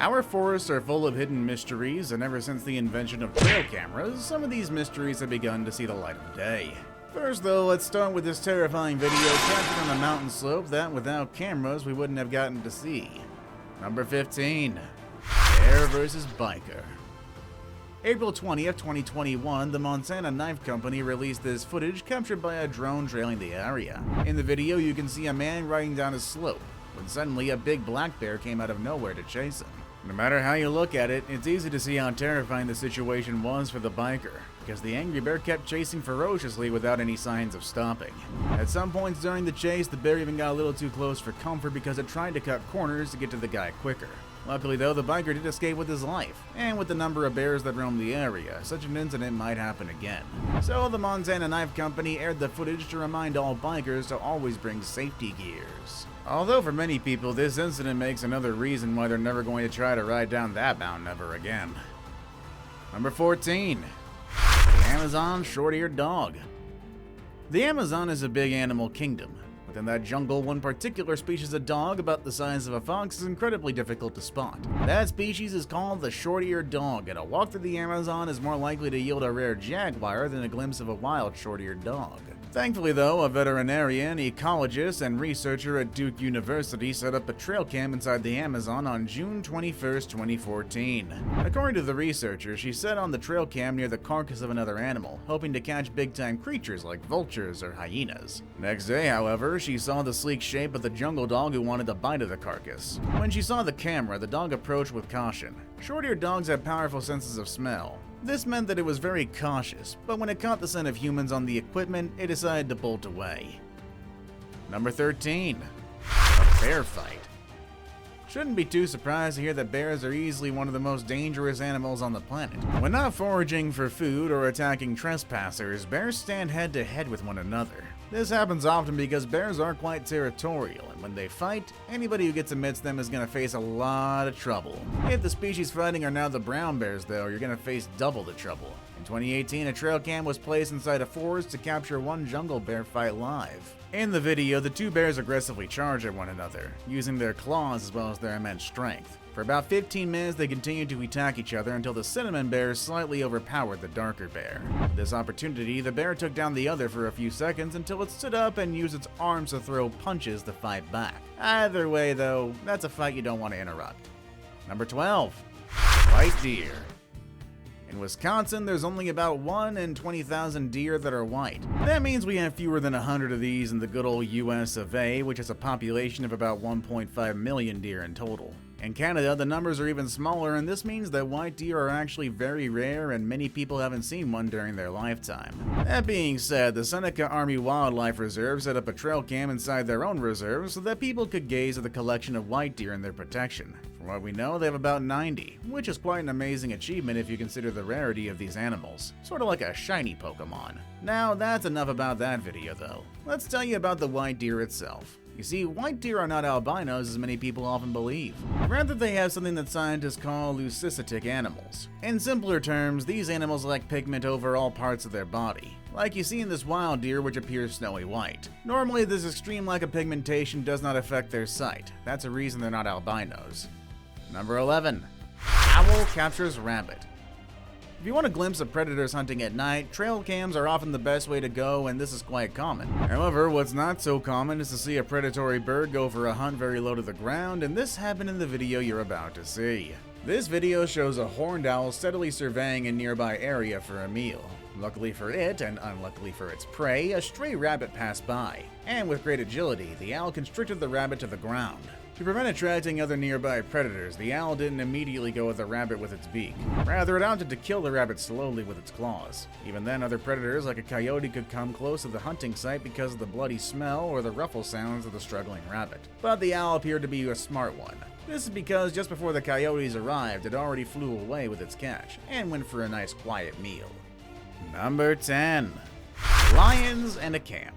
Our forests are full of hidden mysteries, and ever since the invention of trail cameras, some of these mysteries have begun to see the light of day. First though, let's start with this terrifying video captured on a mountain slope that without cameras we wouldn't have gotten to see. Number 15. Bear vs. Biker. April 20th, 2021, the Montana Knife Company released this footage captured by a drone trailing the area. In the video, you can see a man riding down a slope, when suddenly a big black bear came out of nowhere to chase him. No matter how you look at it, it's easy to see how terrifying the situation was for the biker, because the angry bear kept chasing ferociously without any signs of stopping. At some points during the chase, the bear even got a little too close for comfort because it tried to cut corners to get to the guy quicker. Luckily though, the biker did escape with his life, and with the number of bears that roam the area, such an incident might happen again. So the Montana Knife Company aired the footage to remind all bikers to always bring safety gears. Although for many people, this incident makes another reason why they're never going to try to ride down that mountain ever again. Number 14. The Amazon short-eared dog. The Amazon is a big animal kingdom. Within that jungle, one particular species of dog about the size of a fox is incredibly difficult to spot. That species is called the short-eared dog, and a walk through the Amazon is more likely to yield a rare jaguar than a glimpse of a wild short-eared dog. Thankfully though, a veterinarian, ecologist, and researcher at Duke University set up a trail cam inside the Amazon on June 21st, 2014. According to the researcher, she set on the trail cam near the carcass of another animal, hoping to catch big-time creatures like vultures or hyenas. Next day, however, she saw the sleek shape of the jungle dog who wanted a bite of the carcass. When she saw the camera, the dog approached with caution. Short-eared dogs have powerful senses of smell. This meant that it was very cautious, but when it caught the scent of humans on the equipment, it decided to bolt away. Number 13. A bear fight. Shouldn't be too surprised to hear that bears are easily one of the most dangerous animals on the planet. When not foraging for food or attacking trespassers, bears stand head to head with one another. This happens often because bears are quite territorial, and when they fight, anybody who gets amidst them is going to face a lot of trouble. If the species fighting are now the brown bears though, you're going to face double the trouble. In 2018, a trail cam was placed inside a forest to capture one jungle bear fight live. In the video, the two bears aggressively charge at one another, using their claws as well as their immense strength. For about 15 minutes, they continued to attack each other until the cinnamon bear slightly overpowered the darker bear. With this opportunity, the bear took down the other for a few seconds until it stood up and used its arms to throw punches to fight back. Either way though, that's a fight you don't want to interrupt. Number 12. White deer. In Wisconsin, there's only about 1 in 20,000 deer that are white. That means we have fewer than 100 of these in the good old US of A, which has a population of about 1.5 million deer in total. In Canada, the numbers are even smaller, and this means that white deer are actually very rare and many people haven't seen one during their lifetime. That being said, the Seneca Army Wildlife Reserve set up a trail cam inside their own reserve so that people could gaze at the collection of white deer and their protection. From what we know, they have about 90, which is quite an amazing achievement if you consider the rarity of these animals. Sort of like a shiny Pokemon. Now, that's enough about that video though. Let's tell you about the white deer itself. You see, white deer are not albinos as many people often believe. Rather, they have something that scientists call leucistic animals. In simpler terms, these animals lack pigment over all parts of their body, like you see in this wild deer which appears snowy white. Normally, this extreme lack of pigmentation does not affect their sight. That's a reason they're not albinos. Number 11. Owl captures rabbit. If you want a glimpse of predators hunting at night, trail cams are often the best way to go, and this is quite common. However, what's not so common is to see a predatory bird go for a hunt very low to the ground, and this happened in the video you're about to see. This video shows a horned owl steadily surveying a nearby area for a meal. Luckily for it, and unluckily for its prey, a stray rabbit passed by, and with great agility, the owl constricted the rabbit to the ground. To prevent attracting other nearby predators, the owl didn't immediately go at the rabbit with its beak. Rather, it opted to kill the rabbit slowly with its claws. Even then, other predators like a coyote could come close to the hunting site because of the bloody smell or the ruffle sounds of the struggling rabbit. But the owl appeared to be a smart one. This is because just before the coyotes arrived, it already flew away with its catch and went for a nice quiet meal. Number 10. Lions and a camp.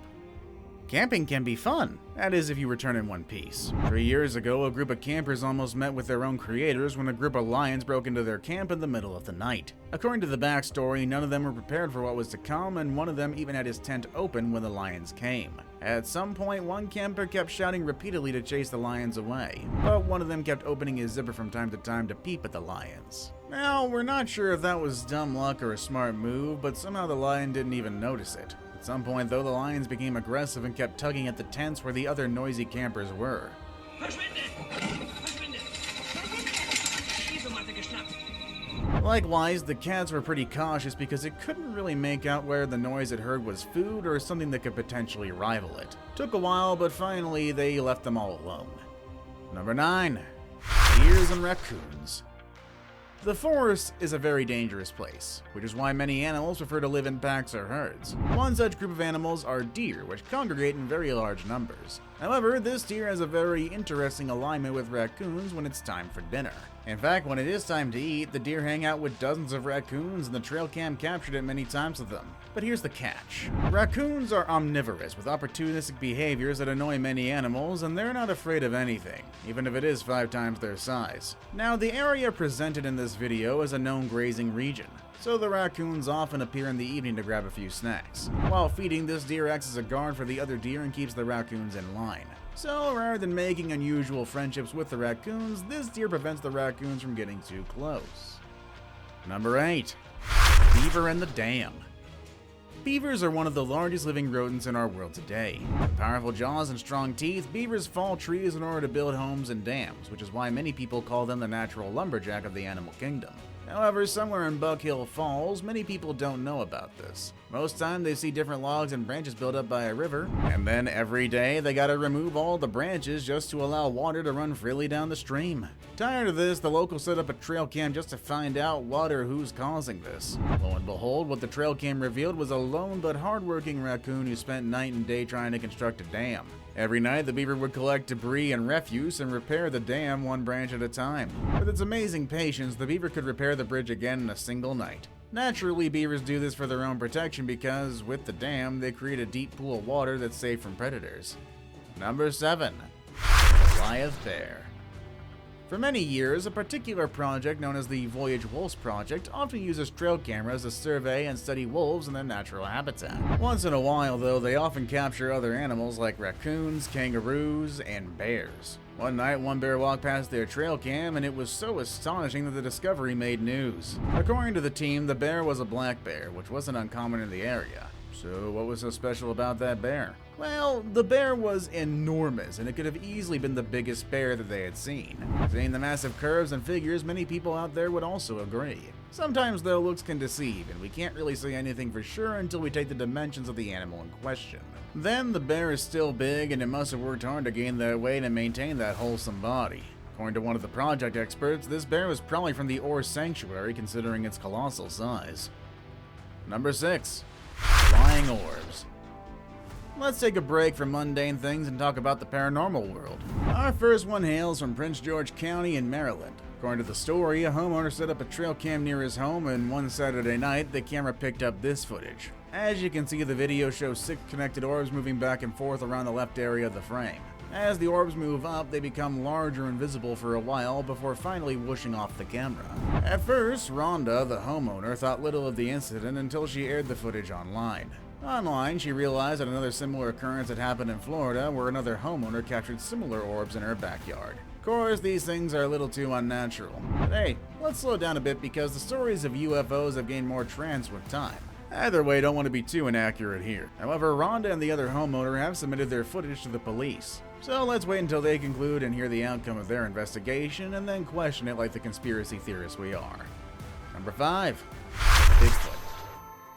Camping can be fun, that is if you return in one piece. 3 years ago, a group of campers almost met with their own creators when a group of lions broke into their camp in the middle of the night. According to the backstory, none of them were prepared for what was to come, and one of them even had his tent open when the lions came. At some point, one camper kept shouting repeatedly to chase the lions away, but one of them kept opening his zipper from time to time to peep at the lions. Now, we're not sure if that was dumb luck or a smart move, but somehow the lion didn't even notice it. At some point, though, the lions became aggressive and kept tugging at the tents where the other noisy campers were. Likewise, the cats were pretty cautious because it couldn't really make out whether the noise it heard was food or something that could potentially rival it. Took a while, but finally they left them all alone. Number 9. Deers and raccoons. The forest is a very dangerous place, which is why many animals prefer to live in packs or herds. One such group of animals are deer, which congregate in very large numbers. However, this deer has a very interesting alignment with raccoons when it's time for dinner. In fact, when it is time to eat, the deer hang out with dozens of raccoons, and the trail cam captured it many times with them. But here's the catch. Raccoons are omnivorous with opportunistic behaviors that annoy many animals, and they're not afraid of anything, even if it is 5 times their size. Now, the area presented in this video is a known grazing region, so the raccoons often appear in the evening to grab a few snacks. While feeding, this deer acts as a guard for the other deer and keeps the raccoons in line. So rather than making unusual friendships with the raccoons, this deer prevents the raccoons from getting too close. Number 8. Beaver and the dam. Beavers are one of the largest living rodents in our world today. With powerful jaws and strong teeth, beavers fall trees in order to build homes and dams, which is why many people call them the natural lumberjack of the animal kingdom. However, somewhere in Buck Hill Falls, many people don't know about this. Most time they see different logs and branches built up by a river, and then every day they gotta remove all the branches just to allow water to run freely down the stream. Tired of this, the locals set up a trail cam just to find out what or who's causing this. Lo and behold, what the trail cam revealed was a lone but hardworking raccoon who spent night and day trying to construct a dam. Every night, the beaver would collect debris and refuse and repair the dam one branch at a time. With its amazing patience, the beaver could repair the bridge again in a single night. Naturally, beavers do this for their own protection because, with the dam, they create a deep pool of water that's safe from predators. Number 7. Goliath Bear. For many years, a particular project known as the Voyage Wolves Project often uses trail cameras to survey and study wolves in their natural habitat. Once in a while, though, they often capture other animals like raccoons, kangaroos, and bears. One night, one bear walked past their trail cam, and it was so astonishing that the discovery made news. According to the team, the bear was a black bear, which wasn't uncommon in the area. So what was so special about that bear? Well, the bear was enormous, and it could have easily been the biggest bear that they had seen. Seeing the massive curves and figures, many people out there would also agree. Sometimes, though, looks can deceive, and we can't really say anything for sure until we take the dimensions of the animal in question. Then, the bear is still big, and it must have worked hard to gain that weight and maintain that wholesome body. According to one of the project experts, this bear was probably from the Ore Sanctuary, considering its colossal size. Number 6. Flying orbs. Let's take a break from mundane things and talk about the paranormal world. Our first one hails from Prince George County in Maryland. According to the story, a homeowner set up a trail cam near his home, and one Saturday night, the camera picked up this footage. As you can see, the video shows 6 connected orbs moving back and forth around the left area of the frame. As the orbs move up, they become larger and visible for a while before finally whooshing off the camera. At first, Rhonda, the homeowner, thought little of the incident until she aired the footage online. Online, she realized that another similar occurrence had happened in Florida, where another homeowner captured similar orbs in her backyard. Of course, these things are a little too unnatural. But hey, let's slow down a bit because the stories of UFOs have gained more trance with time. Either way, don't want to be too inaccurate here. However, Rhonda and the other homeowner have submitted their footage to the police. So let's wait until they conclude and hear the outcome of their investigation and then question it like the conspiracy theorists we are. Number 5. Bigfoot.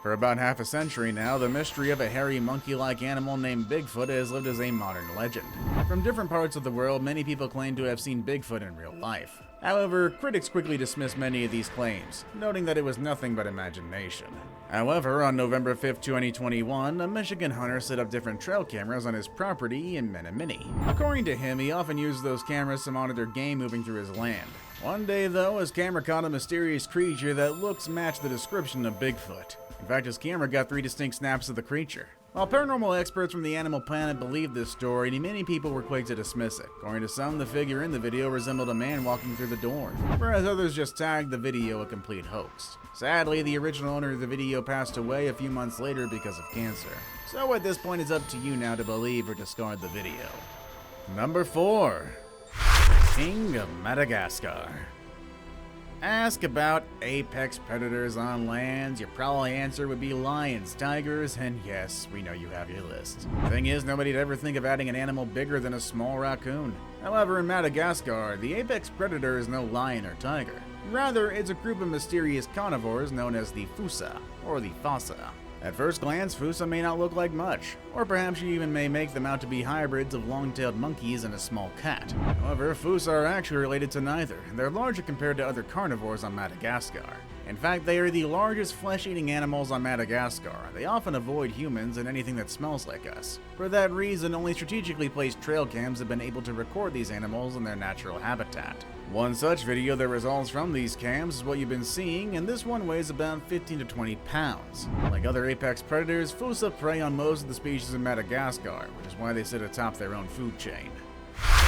For about half a century now, the mystery of a hairy monkey-like animal named Bigfoot has lived as a modern legend. From different parts of the world, many people claim to have seen Bigfoot in real life. However, critics quickly dismissed many of these claims, noting that it was nothing but imagination. However, on November 5, 2021, a Michigan hunter set up different trail cameras on his property in Menominee. According to him, he often uses those cameras to monitor game moving through his land. One day, though, his camera caught a mysterious creature that looks matched the description of Bigfoot. In fact, his camera got 3 distinct snaps of the creature. While paranormal experts from the Animal Planet believed this story, many people were quick to dismiss it. According to some, the figure in the video resembled a man walking through the door, whereas others just tagged the video a complete hoax. Sadly, the original owner of the video passed away a few months later because of cancer. So at this point, it's up to you now to believe or discard the video. Number 4. King of Madagascar. Ask about apex predators on land, your probably answer would be lions, tigers, and yes, we know you have your list. The thing is, nobody'd ever think of adding an animal bigger than a small raccoon. However, in Madagascar, the apex predator is no lion or tiger. Rather, it's a group of mysterious carnivores known as the Fossa, or the Fossa. At first glance, Fossa may not look like much, or perhaps you even may make them out to be hybrids of long-tailed monkeys and a small cat. However, Fossa are actually related to neither, and they're larger compared to other carnivores on Madagascar. In fact, they are the largest flesh-eating animals on Madagascar. They often avoid humans and anything that smells like us. For that reason, only strategically placed trail cams have been able to record these animals in their natural habitat. One such video that results from these cams is what you've been seeing, and this one weighs about 15 to 20 pounds. Like other apex predators, Fossa prey on most of the species in Madagascar, which is why they sit atop their own food chain.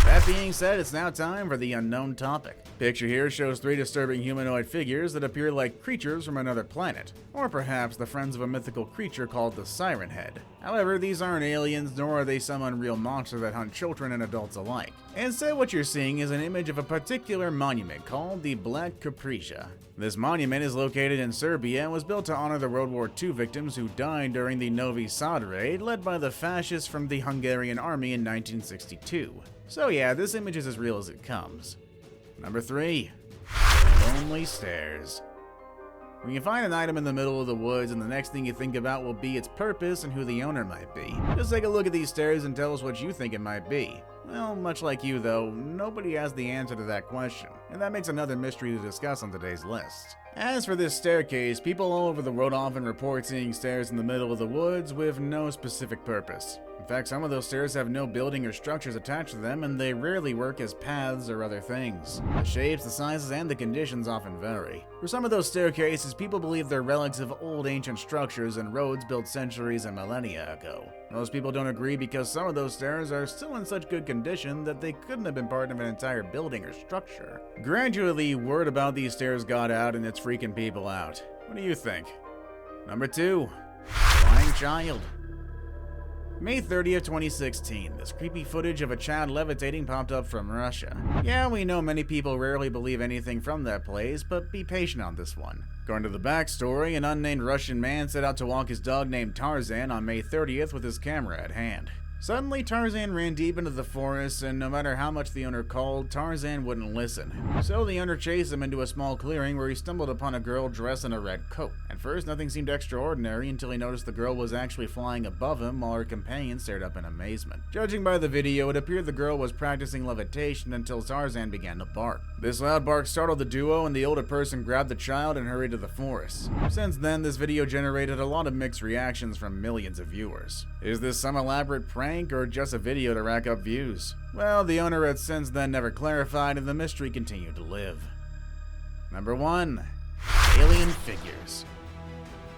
That being said, it's now time for the unknown topic. Picture here shows 3 disturbing humanoid figures that appear like creatures from another planet, or perhaps the friends of a mythical creature called the Siren Head. However, these aren't aliens, nor are they some unreal monster that hunt children and adults alike. Instead, what you're seeing is an image of a particular monument called the Black Capricia. This monument is located in Serbia and was built to honor the World War II victims who died during the Novi Sad raid led by the fascists from the Hungarian army in 1962. So yeah, this image is as real as it comes. Number 3. Lonely Stairs. When you find an item in the middle of the woods and the next thing you think about will be its purpose and who the owner might be. Just take a look at these stairs and tell us what you think it might be. Well, much like you though, nobody has the answer to that question, and that makes another mystery to discuss on today's list. As for this staircase, people all over the world often report seeing stairs in the middle of the woods with no specific purpose. In fact, some of those stairs have no building or structures attached to them, and they rarely work as paths or other things. The shapes, the sizes, and the conditions often vary. For some of those staircases, people believe they're relics of old ancient structures and roads built centuries and millennia ago. Most people don't agree because some of those stairs are still in such good condition that they couldn't have been part of an entire building or structure. Gradually, word about these stairs got out and it's freaking people out. What do you think? Number 2. Flying Child. May 30th, 2016, this creepy footage of a child levitating popped up from Russia. Yeah, we know many people rarely believe anything from that place, but be patient on this one. According to the backstory, an unnamed Russian man set out to walk his dog named Tarzan on May 30th with his camera at hand. Suddenly, Tarzan ran deep into the forest, and no matter how much the owner called, Tarzan wouldn't listen. So the owner chased him into a small clearing where he stumbled upon a girl dressed in a red coat. At first, nothing seemed extraordinary until he noticed the girl was actually flying above him while her companion stared up in amazement. Judging by the video, it appeared the girl was practicing levitation until Tarzan began to bark. This loud bark startled the duo, and the older person grabbed the child and hurried to the forest. Since then, this video generated a lot of mixed reactions from millions of viewers. Is this some elaborate prank or just a video to rack up views? Well, the owner had since then never clarified, and the mystery continued to live. Number 1. Alien Figures.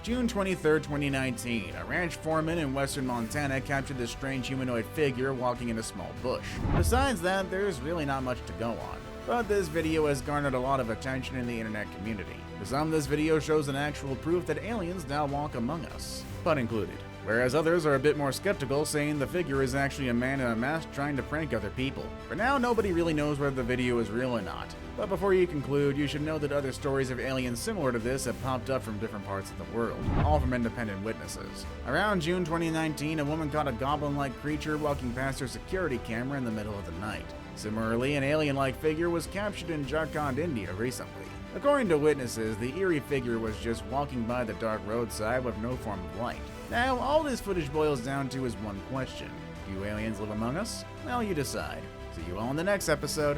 June 23, 2019, a ranch foreman in western Montana captured this strange humanoid figure walking in a small bush. Besides that, there's really not much to go on. But this video has garnered a lot of attention in the internet community. To some, this video shows an actual proof that aliens now walk among us, pun included. Whereas others are a bit more skeptical, saying the figure is actually a man in a mask trying to prank other people. For now, nobody really knows whether the video is real or not. But before you conclude, you should know that other stories of aliens similar to this have popped up from different parts of the world, all from independent witnesses. Around June 2019, a woman caught a goblin-like creature walking past her security camera in the middle of the night. Similarly, an alien-like figure was captured in Jharkhand, India recently. According to witnesses, the eerie figure was just walking by the dark roadside with no form of light. Now, all this footage boils down to is one question. Do aliens live among us? Well, you decide. See you all in the next episode.